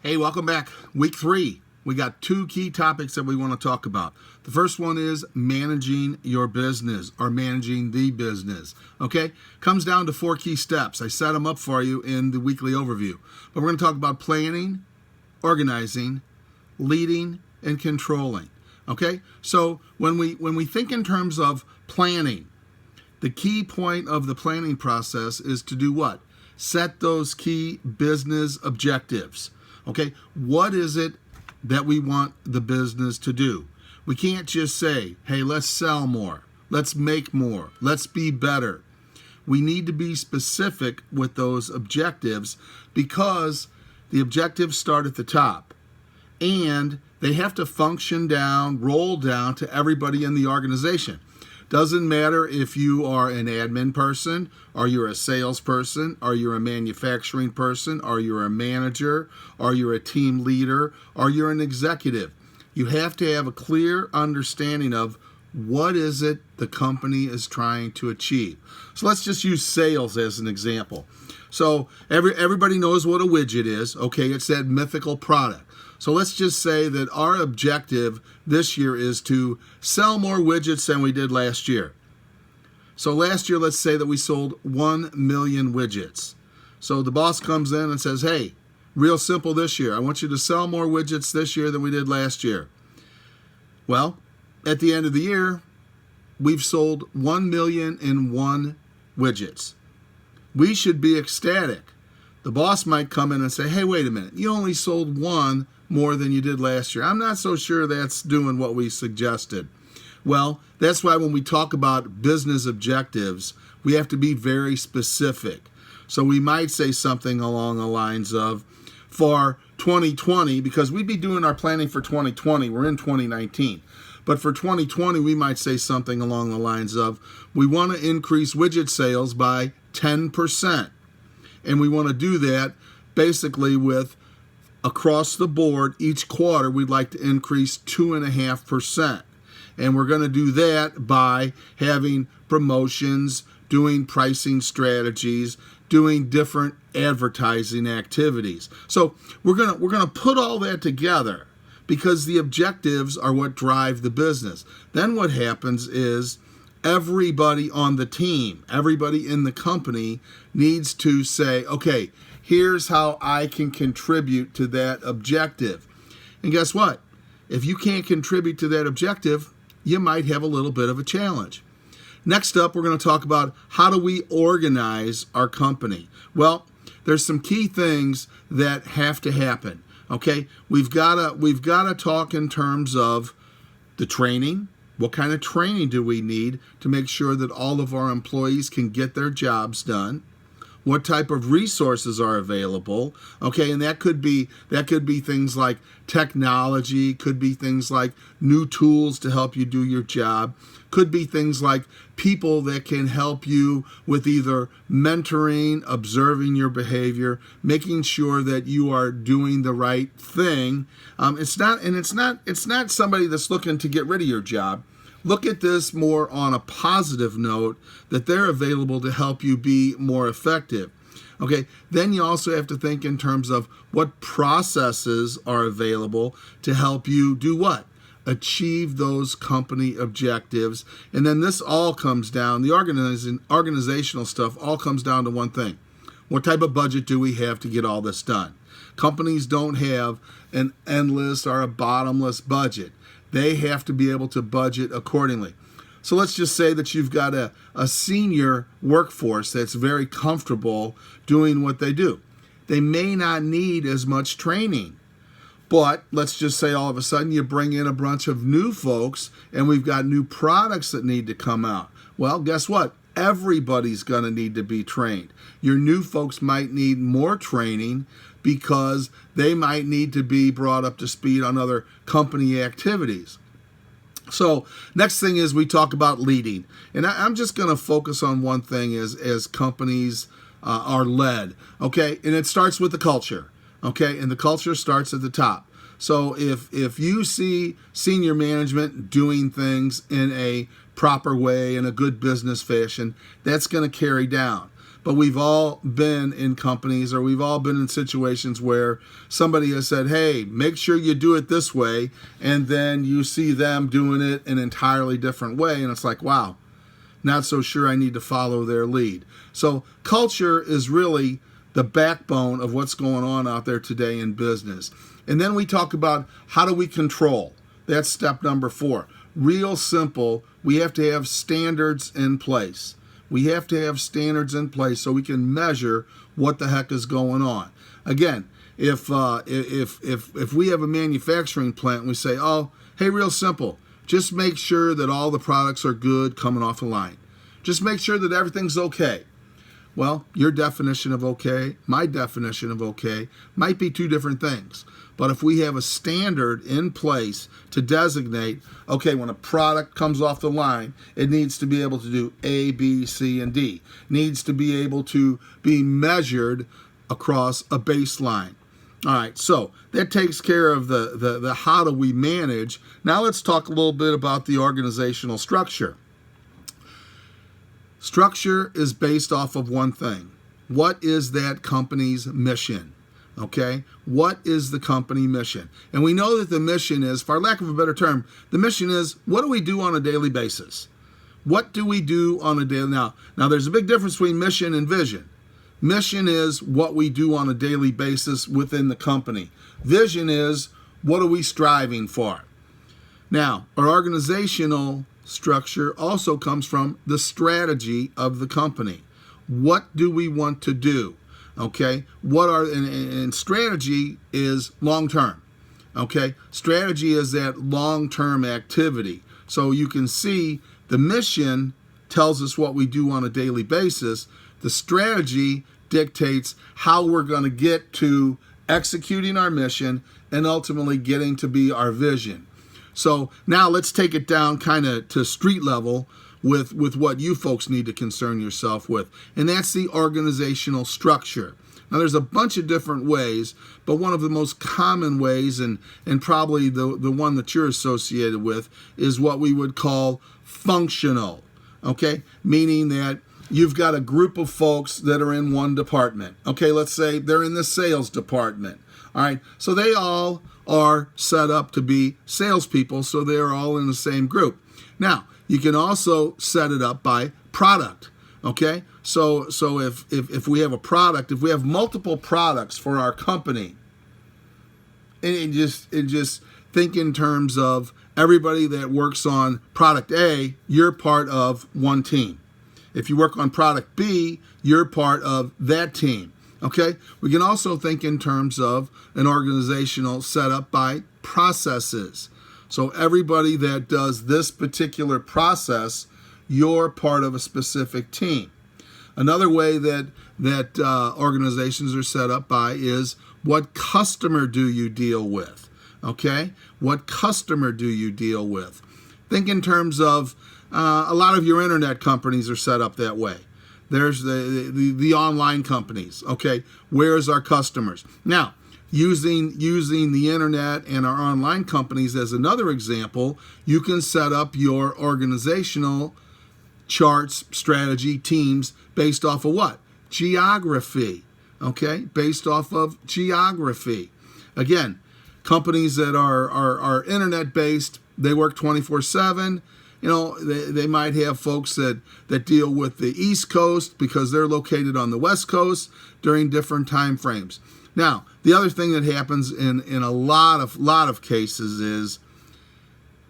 Hey, welcome back. Week 3. We got 2 key topics that we want to talk about. The first one is managing your business or managing the business. Okay? Comes down to 4 key steps. I set them up for you in the weekly overview. But we're going to talk about planning, organizing, leading, and controlling. Okay? So when we think in terms of planning, the key point of the planning process is to do what? Set those key business objectives. Okay, what is it that we want the business to do? We can't just say, hey, let's sell more, let's make more, let's be better. We need to be specific with those objectives because the objectives start at the top and they have to function down, roll down to everybody in the organization. Doesn't matter if you are an admin person, or you're a salesperson, or you're a manufacturing person, or you're a manager, or you're a team leader, or you're an executive. You have to have a clear understanding of what is it the company is trying to achieve. So let's just use sales as an example. So everybody knows what a widget is. Okay, it's that mythical product. So let's just say that our objective this year is to sell more widgets than we did last year. So last year, let's say that we sold 1 million widgets. So the boss comes in and says, hey, real simple this year. I want you to sell more widgets this year than we did last year. Well, at the end of the year, we've sold 1,000,001 widgets. We should be ecstatic. The boss might come in and say, hey, wait a minute, you only sold 1 more than you did last year. I'm not so sure that's doing what we suggested. Well, that's why when we talk about business objectives, we have to be very specific. So we might say something along the lines of, for 2020, because we'd be doing our planning for 2020, we're in 2019. But for 2020, we might say something along the lines of, we want to increase widget sales by 10%. And we want to do that basically with across the board, each quarter, we'd like to increase 2.5%. And we're going to do that by having promotions, doing pricing strategies, doing different advertising activities. So we're going to put all that together because the objectives are what drive the business. Then what happens is everybody on the team, everybody in the company needs to say, okay, here's how I can contribute to that objective. And guess what? If you can't contribute to that objective, you might have a little bit of a challenge. Next up, we're going to talk about how do we organize our company. Well, there's some key things that have to happen. Okay, we've got to talk in terms of the training. What kind of training do we need to make sure that all of our employees can get their jobs done? What type of resources are available? Okay, and that could be things like technology, could be things like new tools to help you do your job, could be things like people that can help you with either mentoring, observing your behavior, making sure that you are doing the right thing. It's not somebody that's looking to get rid of your job. Look at this more on a positive note, that they're available to help you be more effective. Okay, then you also have to think in terms of what processes are available to help you do what? Achieve those company objectives. And then this all comes down, the organizational stuff all comes down to one thing. What type of budget do we have to get all this done? Companies don't have an endless or a bottomless budget. They have to be able to budget accordingly. So let's just say that you've got a senior workforce that's very comfortable doing what they do. They may not need as much training, but let's just say all of a sudden you bring in a bunch of new folks and we've got new products that need to come out. Well, guess what? Everybody's going to need to be trained. Your new folks might need more training because they might need to be brought up to speed on other company activities. So next thing is we talk about leading. And I'm just going to focus on one thing as companies are led. Okay, and it starts with the culture. Okay, and the culture starts at the top. So if you see senior management doing things in a proper way, in a good business fashion, that's going to carry down. but we've all been in companies, or we've all been in situations where somebody has said, hey, make sure you do it this way, and then you see them doing it an entirely different way, and it's like, wow, not so sure I need to follow their lead. So culture is really the backbone of what's going on out there today in business. And then we talk about how do we control. That's step number 4. Real simple, we have to have standards in place. We have to have standards in place so we can measure what the heck is going on. Again, if we have a manufacturing plant and we say, oh, hey, real simple, just make sure that all the products are good coming off the line. Just make sure that everything's okay. Well, your definition of okay, my definition of okay, might be two different things. But if we have a standard in place to designate, okay, when a product comes off the line, it needs to be able to do A, B, C, and D. Needs to be able to be measured across a baseline. All right, so that takes care of the how do we manage. Now let's talk a little bit about the organizational structure. Structure is based off of one thing. What is that company's mission? Okay, what is the company mission? And we know that the mission is, for lack of a better term, the mission is, what do we do on a daily basis? What do we do on a daily? Now there's a big difference between mission and vision. Mission is what we do on a daily basis within the company. Vision is, what are we striving for? Now, our organizational structure also comes from the strategy of the company. What do we want to do? Okay, and strategy is long-term. Okay, strategy is that long-term activity. So you can see the mission tells us what we do on a daily basis. The strategy dictates how we're going to get to executing our mission and ultimately getting to be our vision. So now let's take it down kind of to street level with what you folks need to concern yourself with, and that's the organizational structure. Now there's a bunch of different ways, but one of the most common ways, and probably the one that you're associated with, is what we would call functional, okay? Meaning that you've got a group of folks that are in one department. Okay, let's say they're in the sales department. All right, so they all are set up to be salespeople, so they're all in the same group. Now, you can also set it up by product. Okay, so if we have a product, if we have multiple products for our company, and just think in terms of everybody that works on product A, you're part of one team. If you work on product B, you're part of that team. Okay, we can also think in terms of an organizational setup by processes. So everybody that does this particular process, you're part of a specific team. Another way that organizations are set up by is, what customer do you deal with? Okay, what customer do you deal with? Think in terms of a lot of your internet companies are set up that way. There's the online companies. Okay, where's our customers? Now, using the internet and our online companies as another example, you can set up your organizational charts, strategy, teams based off of what? Geography. Okay, based off of geography. Again, companies that are internet based, they work 24/7. You know, they might have folks that deal with the East Coast because they're located on the West Coast during different time frames. Now, the other thing that happens in a lot of cases is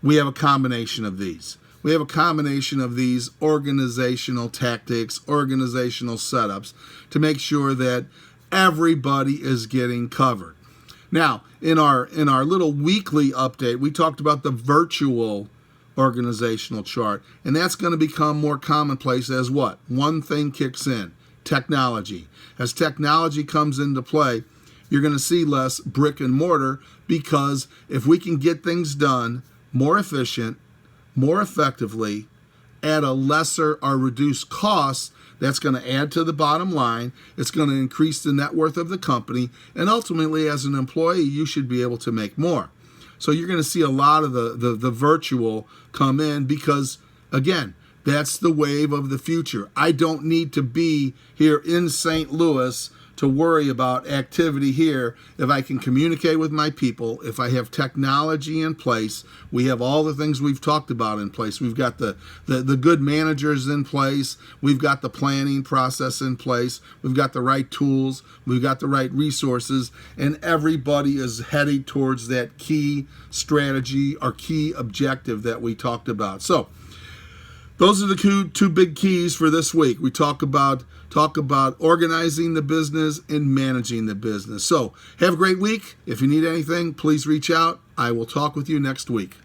we have a combination of these. We have a combination of these organizational tactics, organizational setups to make sure that everybody is getting covered. Now, in our little weekly update, we talked about the virtual organizational chart, and that's going to become more commonplace as what? One thing kicks in, technology. As technology comes into play, you're going to see less brick and mortar, because if we can get things done more efficient, more effectively, at a lesser or reduced cost, that's going to add to the bottom line. It's going to increase the net worth of the company, and ultimately, as an employee, you should be able to make more. So you're going to see a lot of the virtual come in because, again, That's the wave of the future. I don't need to be here in St. Louis to worry about activity here. If I can communicate with my people, if I have technology in place, we have all the things we've talked about in place. We've got the good managers in place. We've got the planning process in place. We've got the right tools. We've got the right resources. And everybody is heading towards that key strategy or key objective that we talked about. So those are the two big keys for this week. We talk about organizing the business and managing the business. So have a great week. If you need anything, please reach out. I will talk with you next week.